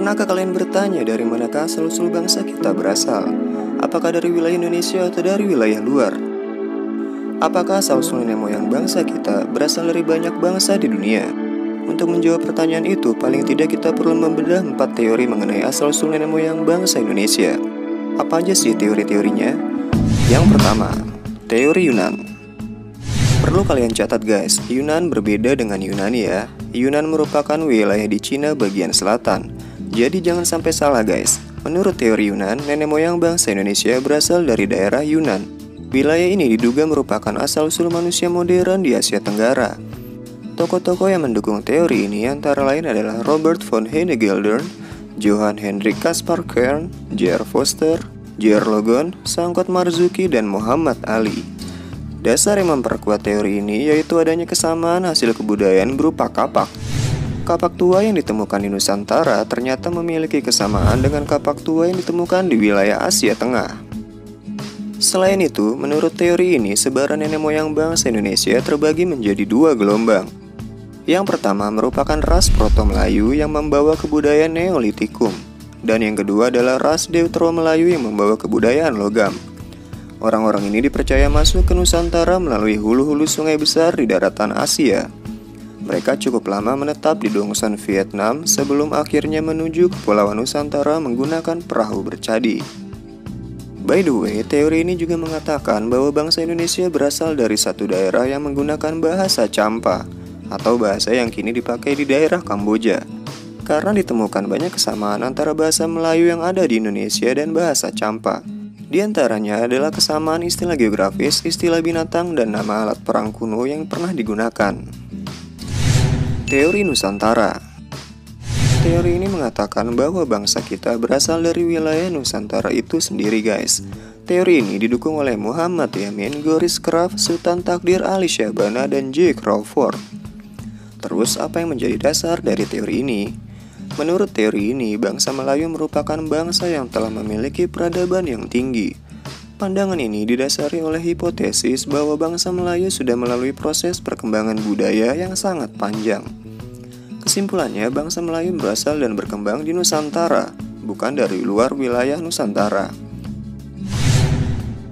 Pernahkah kalian bertanya dari manakah asal-usul bangsa kita berasal? Apakah dari wilayah Indonesia atau dari wilayah luar? Apakah asal-usul nenek moyang bangsa kita berasal dari banyak bangsa di dunia? Untuk menjawab pertanyaan itu, paling tidak kita perlu membedah 4 teori mengenai asal-usul nenek moyang bangsa Indonesia. Apa aja sih teori-teorinya? Yang pertama, teori Yunan. Perlu kalian catat guys, Yunan berbeda dengan Yunani ya. Yunan merupakan wilayah di Cina bagian selatan. Jadi jangan sampai salah guys. Menurut teori Yunan, nenek moyang bangsa Indonesia berasal dari daerah Yunan. Wilayah ini diduga merupakan asal-usul manusia modern di Asia Tenggara. Tokoh-tokoh yang mendukung teori ini antara lain adalah Robert von Hennegelder, Johann Hendrik Caspar Kern, J.R. Foster, J.R. Logan, Sangkot Marzuki, dan Muhammad Ali. Dasar yang memperkuat teori ini yaitu adanya kesamaan hasil kebudayaan berupa kapak. Kapak tua yang ditemukan di Nusantara ternyata memiliki kesamaan dengan kapak tua yang ditemukan di wilayah Asia Tengah. Selain itu, menurut teori ini, sebaran nenek moyang bangsa Indonesia terbagi menjadi 2 gelombang. Yang pertama merupakan ras Proto-Melayu yang membawa kebudayaan Neolitikum, dan yang kedua adalah ras Deutero-Melayu yang membawa kebudayaan logam. Orang-orang ini dipercaya masuk ke Nusantara melalui hulu-hulu sungai besar di daratan Asia. Mereka cukup lama menetap di Dongsan Vietnam sebelum akhirnya menuju Kepulauan Nusantara menggunakan perahu bercadi. By the way, teori ini juga mengatakan bahwa bangsa Indonesia berasal dari satu daerah yang menggunakan bahasa Champa, atau bahasa yang kini dipakai di daerah Kamboja. Karena ditemukan banyak kesamaan antara bahasa Melayu yang ada di Indonesia dan bahasa Champa. Di antaranya adalah kesamaan istilah geografis, istilah binatang, dan nama alat perang kuno yang pernah digunakan. Teori Nusantara. Teori ini mengatakan bahwa bangsa kita berasal dari wilayah Nusantara itu sendiri guys. Teori ini didukung oleh Muhammad Yamin, Goris Kraf, Sultan Takdir Ali Syahbana, dan J. Crawford. Terus apa yang menjadi dasar dari teori ini? Menurut teori ini, bangsa Melayu merupakan bangsa yang telah memiliki peradaban yang tinggi. Pandangan ini didasari oleh hipotesis bahwa bangsa Melayu sudah melalui proses perkembangan budaya yang sangat panjang. Kesimpulannya, bangsa Melayu berasal dan berkembang di Nusantara, bukan dari luar wilayah Nusantara.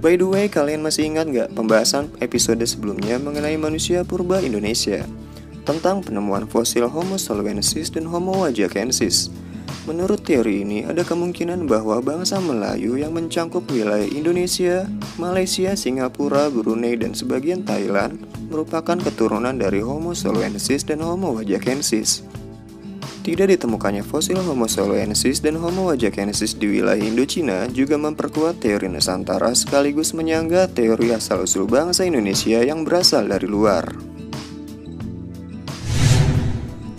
By the way, kalian masih ingat gak pembahasan episode sebelumnya mengenai manusia purba Indonesia? Tentang penemuan fosil Homo soloensis dan Homo wajakensis. Menurut teori ini, ada kemungkinan bahwa bangsa Melayu yang mencangkup wilayah Indonesia, Malaysia, Singapura, Brunei, dan sebagian Thailand merupakan keturunan dari Homo soloensis dan Homo wajakensis. Tidak ditemukannya fosil Homo soloensis dan Homo wajakensis di wilayah Indochina juga memperkuat teori Nusantara sekaligus menyangga teori asal-usul bangsa Indonesia yang berasal dari luar.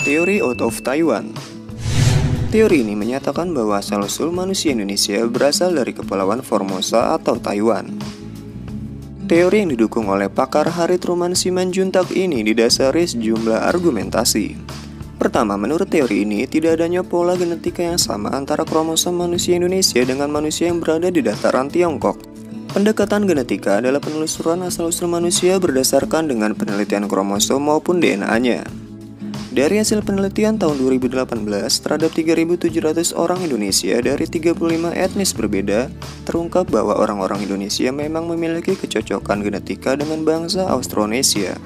Teori out of Taiwan. Teori ini menyatakan bahwa asal-usul manusia Indonesia berasal dari Kepulauan Formosa atau Taiwan. Teori yang didukung oleh pakar Harith Ruman Simanjuntak ini didasari sejumlah argumentasi. Pertama, menurut teori ini tidak adanya pola genetika yang sama antara kromosom manusia Indonesia dengan manusia yang berada di dataran Tiongkok. Pendekatan genetika adalah penelusuran asal-usul manusia berdasarkan dengan penelitian kromosom maupun DNA-nya. Dari hasil penelitian tahun 2018 terhadap 3.700 orang Indonesia dari 35 etnis berbeda, terungkap bahwa orang-orang Indonesia memang memiliki kecocokan genetika dengan bangsa Austronesia.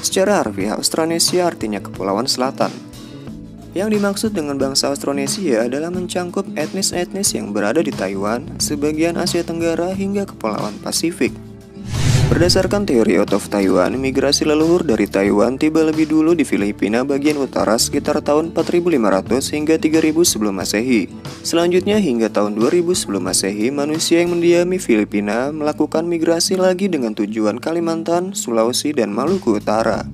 Secara harfiah, Austronesia artinya Kepulauan Selatan. Yang dimaksud dengan bangsa Austronesia adalah mencangkup etnis-etnis yang berada di Taiwan, sebagian Asia Tenggara hingga Kepulauan Pasifik. Berdasarkan teori out of Taiwan, migrasi leluhur dari Taiwan tiba lebih dulu di Filipina bagian utara sekitar tahun 4500 hingga 3000 sebelum Masehi. Selanjutnya hingga tahun 2000 sebelum Masehi, manusia yang mendiami Filipina melakukan migrasi lagi dengan tujuan Kalimantan, Sulawesi, dan Maluku Utara.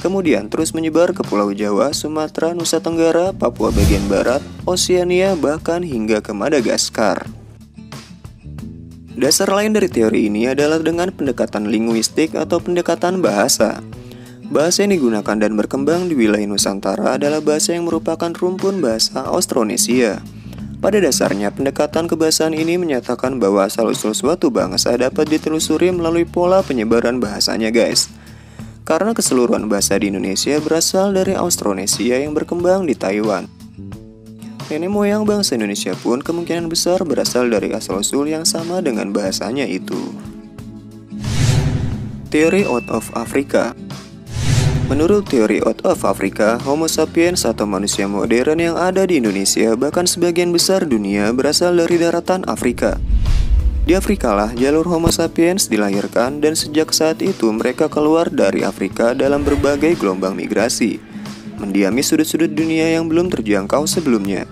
Kemudian terus menyebar ke Pulau Jawa, Sumatera, Nusa Tenggara, Papua bagian barat, Oseania, bahkan hingga ke Madagaskar. Dasar lain dari teori ini adalah dengan pendekatan linguistik atau pendekatan bahasa. Bahasa yang digunakan dan berkembang di wilayah Nusantara adalah bahasa yang merupakan rumpun bahasa Austronesia. Pada dasarnya, pendekatan kebahasaan ini menyatakan bahwa asal-usul suatu bangsa dapat ditelusuri melalui pola penyebaran bahasanya guys. Karena keseluruhan bahasa di Indonesia berasal dari Austronesia yang berkembang di Taiwan. Nenek moyang bangsa Indonesia pun kemungkinan besar berasal dari asal-usul yang sama dengan bahasanya itu. Teori Out of Africa. Menurut teori Out of Africa, Homo sapiens atau manusia modern yang ada di Indonesia bahkan sebagian besar dunia berasal dari daratan Afrika. Di Afrika lah jalur Homo sapiens dilahirkan dan sejak saat itu mereka keluar dari Afrika dalam berbagai gelombang migrasi, mendiami sudut-sudut dunia yang belum terjangkau sebelumnya.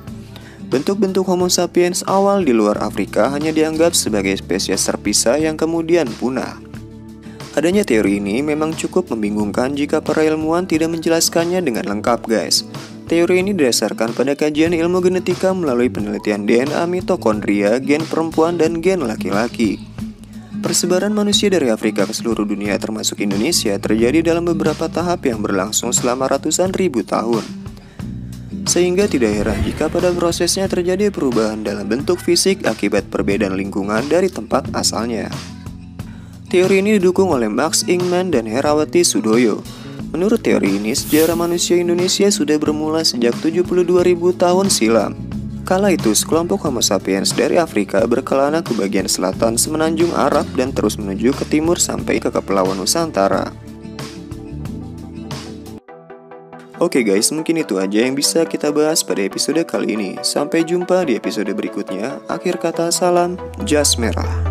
Bentuk-bentuk Homo sapiens awal di luar Afrika hanya dianggap sebagai spesies terpisah yang kemudian punah. Adanya teori ini memang cukup membingungkan jika para ilmuwan tidak menjelaskannya dengan lengkap, guys. Teori ini didasarkan pada kajian ilmu genetika melalui penelitian DNA mitokondria, gen perempuan, dan gen laki-laki. Persebaran manusia dari Afrika ke seluruh dunia termasuk Indonesia terjadi dalam beberapa tahap yang berlangsung selama ratusan ribu tahun. Sehingga tidak heran jika pada prosesnya terjadi perubahan dalam bentuk fisik akibat perbedaan lingkungan dari tempat asalnya. Teori ini didukung oleh Max Ingman dan Herawati Sudoyo. Menurut teori ini, sejarah manusia Indonesia sudah bermula sejak 72.000 tahun silam. Kala itu, sekelompok Homo sapiens dari Afrika berkelana ke bagian selatan semenanjung Arab dan terus menuju ke timur sampai ke Kepulauan Nusantara. Oke guys, mungkin itu aja yang bisa kita bahas pada episode kali ini. Sampai jumpa di episode berikutnya. Akhir kata, salam jas merah.